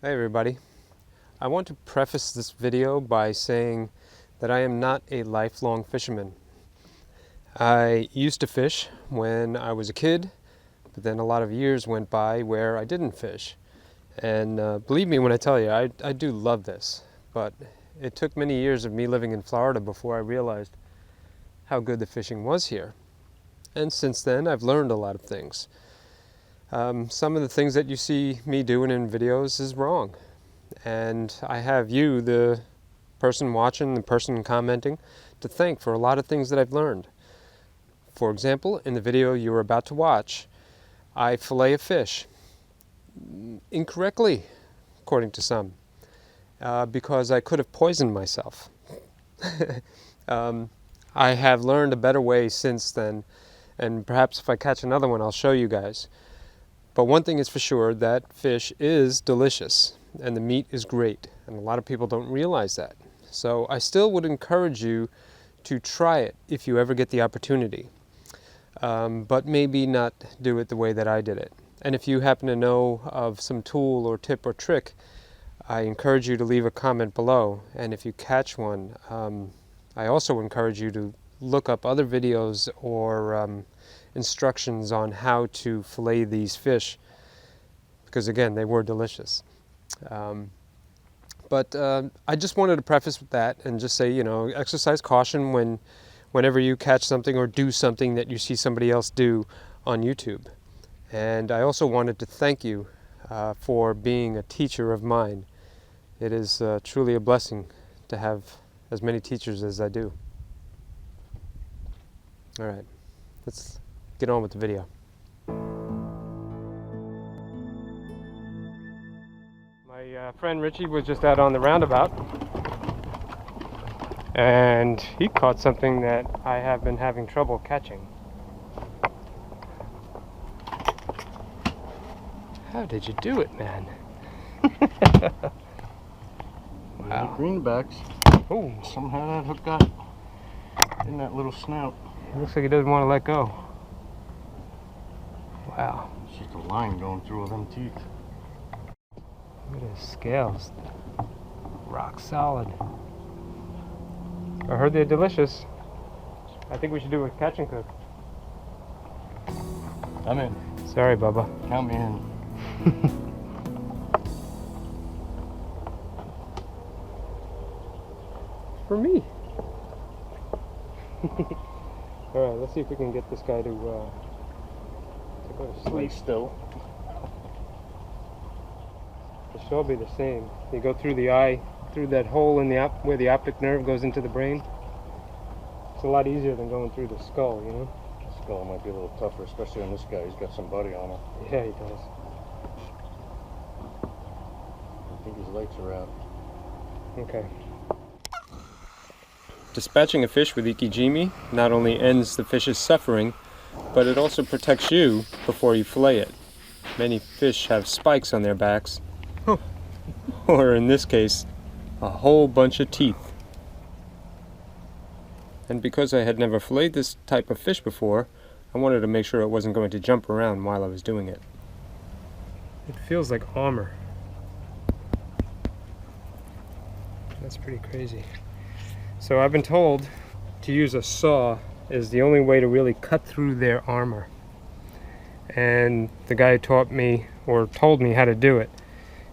Hey everybody. I want to preface this video by saying that I am not a lifelong fisherman. I used to fish when I was a kid, but then a lot of years went by where I didn't fish. And believe me when I tell you, I do love this. But it took many years of me living in Florida before I realized how good the fishing was here. And since then, I've learned a lot of things. Some of the things that you see me doing in videos is wrong. And I have you, the person watching, the person commenting, to thank for a lot of things that I've learned. For example, in the video you were about to watch, I fillet a fish incorrectly, according to some, because I could have poisoned myself. I have learned a better way since then, and perhaps if I catch another one I'll show you guys. But one thing is for sure, that fish is delicious and the meat is great, and a lot of people don't realize that. So I still would encourage you to try it if you ever get the opportunity, but maybe not do it the way that I did it. And if you happen to know of some tool or tip or trick, I encourage you to leave a comment below. And if you catch one, I also encourage you to look up other videos or instructions on how to fillet these fish, because again, they were delicious. But I just wanted to preface with that and just say, exercise caution whenever you catch something or do something that you see somebody else do on YouTube. And I also wanted to thank you for being a teacher of mine. It is truly a blessing to have as many teachers as I do. All right, let's get on with the video. My friend Richie was just out on the roundabout, and he caught something that I have been having trouble catching. How did you do it, man? Wow. Greenbacks. Oh, Somehow that hook got in that little snout. it looks like he doesn't want to let go. Wow. It's just a line going through all them teeth. Look at his scales. Rock solid. I heard they're delicious. I think we should do a catch and cook. I'm in. Sorry, Bubba. Count me in. For me. Alright, let's see if we can get this guy to go to sleep. Still. It should all be the same. You go through the eye, through that hole in the where the optic nerve goes into the brain. It's a lot easier than going through the skull, you know? The skull might be a little tougher, especially on this guy. He's got some body on him. Yeah, he does. I think his legs are out. Okay. Dispatching a fish with ikijimi not only ends the fish's suffering, but it also protects you before you fillet it. Many fish have spikes on their backs, or in this case, a whole bunch of teeth. And because I had never filleted this type of fish before, I wanted to make sure it wasn't going to jump around while I was doing it. It feels like armor. That's pretty crazy. So I've been told to use a saw is the only way to really cut through their armor. And the guy taught me, or told me how to do it.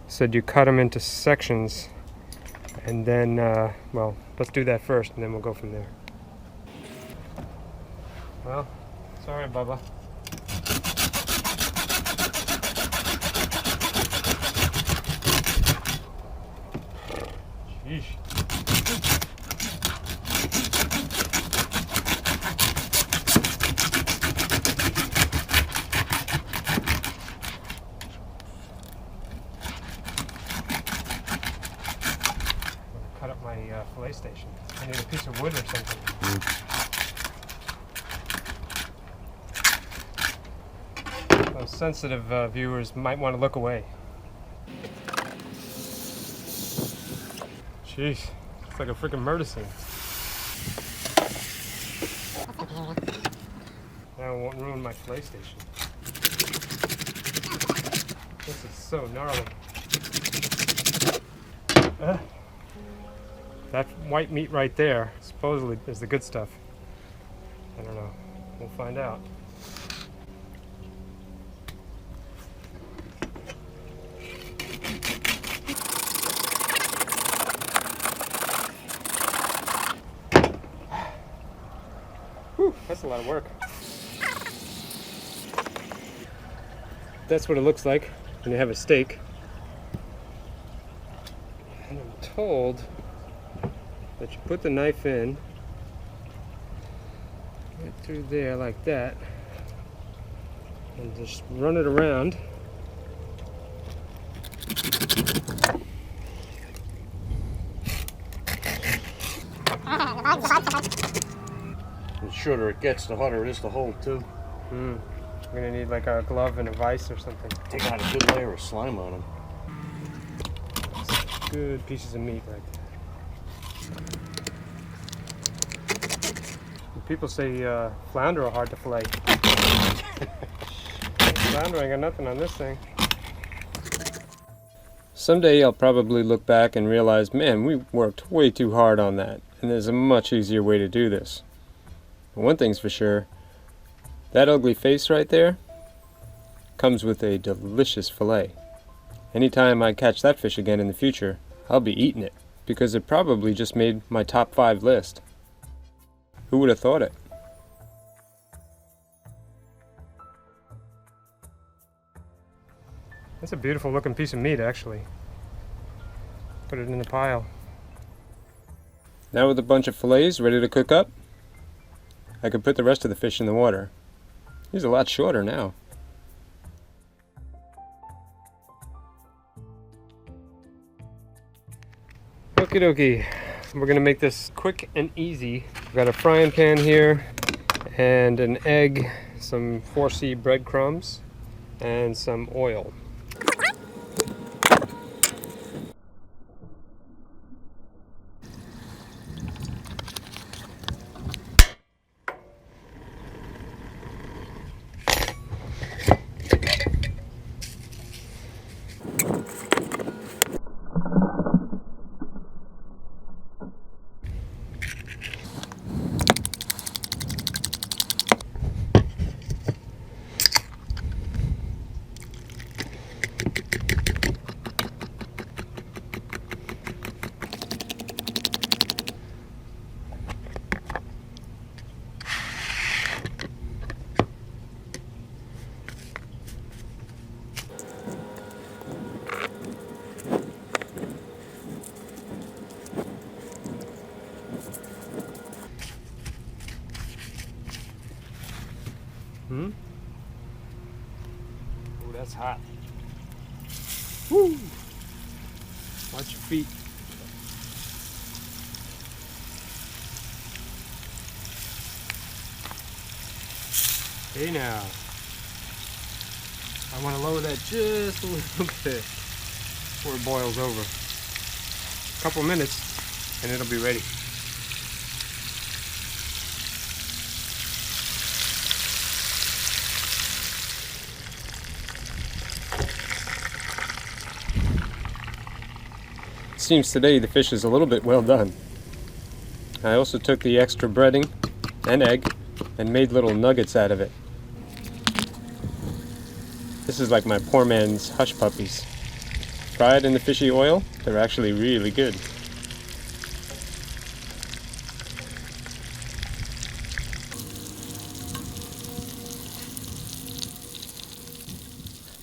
Said you cut them into sections, and then, well, let's do that first, and then we'll go from there. Well, sorry, Bubba. Sheesh. Cut up my fillet station. I need a piece of wood or something. Those sensitive viewers might want to look away. Jeez, it's like a freaking murder scene. Now it won't ruin my fillet station. This is so gnarly. That white meat right there supposedly is the good stuff. I don't know. We'll find out. Whew, that's a lot of work. That's what it looks like when you have a steak. And I'm told that you put the knife in right through there like that and just run it around. The shorter it gets, the harder it is to hold too. We're gonna need like a glove and a vise or something. Take out a good layer of slime on them. Good pieces of meat right there. People say flounder are hard to fillet. Flounder ain't got nothing on this thing. Someday I'll probably look back and realize, man, we worked way too hard on that, and there's a much easier way to do this. But one thing's for sure, that ugly face right there comes with a delicious fillet. Anytime I catch that fish again in the future, I'll be eating it, because it probably just made my top 5 list. Who would have thought it? That's a beautiful looking piece of meat, actually. Put it in the pile. Now with a bunch of fillets ready to cook up, I can put the rest of the fish in the water. He's a lot shorter now. Okie dokie. We're gonna make this quick and easy. We've got a frying pan here and an egg, some 4C breadcrumbs, and some oil. Oh, that's hot. Woo! Watch your feet. Hey now. I want to lower that just a little bit before it boils over. A couple minutes and it'll be ready. Seems today the fish is a little bit well done. I also took the extra breading and egg and made little nuggets out of it. This is like my poor man's hush puppies. Fried in the fishy oil, they're actually really good.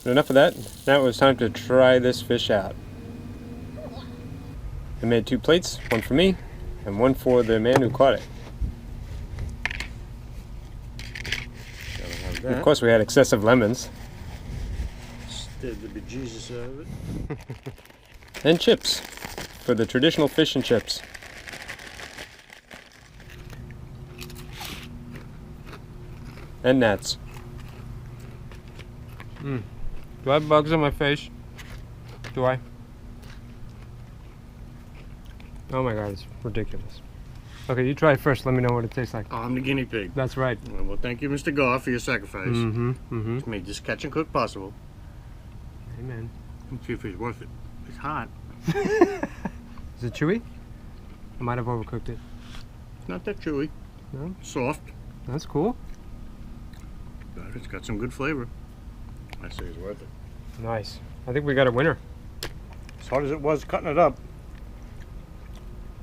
But enough of that. Now it was time to try this fish out. I made 2 plates, one for me and one for the man who caught it. And of course we had excessive lemons. Stirred the bejesus out of it. And chips for the traditional fish and chips. And gnats. Do I have bugs on my face? Do I? Oh my god, it's ridiculous. Okay, you try it first. Let me know what it tastes like. Oh, I'm the guinea pig. That's right. Well, thank you, Mr. Gar, for your sacrifice. It's made this catch and cook possible. Amen. Let's see if it's worth it. It's hot. Is it chewy? I might have overcooked it. It's not that chewy. No? Soft. That's cool. But it's got some good flavor. I say it's worth it. Nice. I think we got a winner. As hard as it was cutting it up,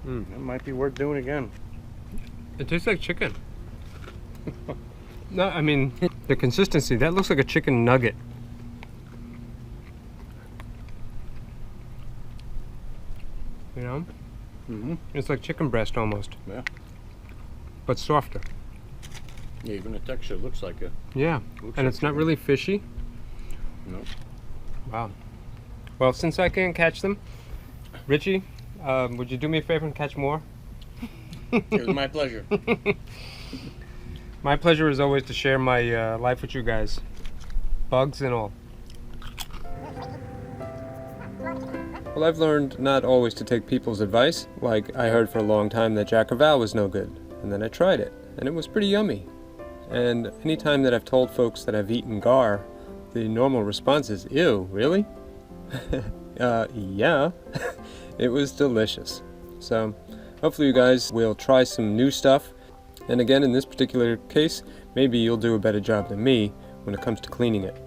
Mm. it might be worth doing again. It tastes like chicken. No, I mean, the consistency, that looks like a chicken nugget. You know? Mm-hmm. It's like chicken breast almost. Yeah. But softer. Yeah, even the texture looks like it. Yeah. Looks And like it's not chicken. really fishy. No. Wow. Well, since I can't catch them, Richie, would you do me a favor and catch more? It was my pleasure. My pleasure is always to share my life with you guys. Bugs and all. Well, I've learned not always to take people's advice. Like, I heard for a long time that Jack Crevalle was no good. And then I tried it, and it was pretty yummy. And anytime that I've told folks that I've eaten gar, the normal response is, ew, really? Yeah. It was delicious. So, hopefully you guys will try some new stuff. And again, in this particular case, maybe you'll do a better job than me when it comes to cleaning it.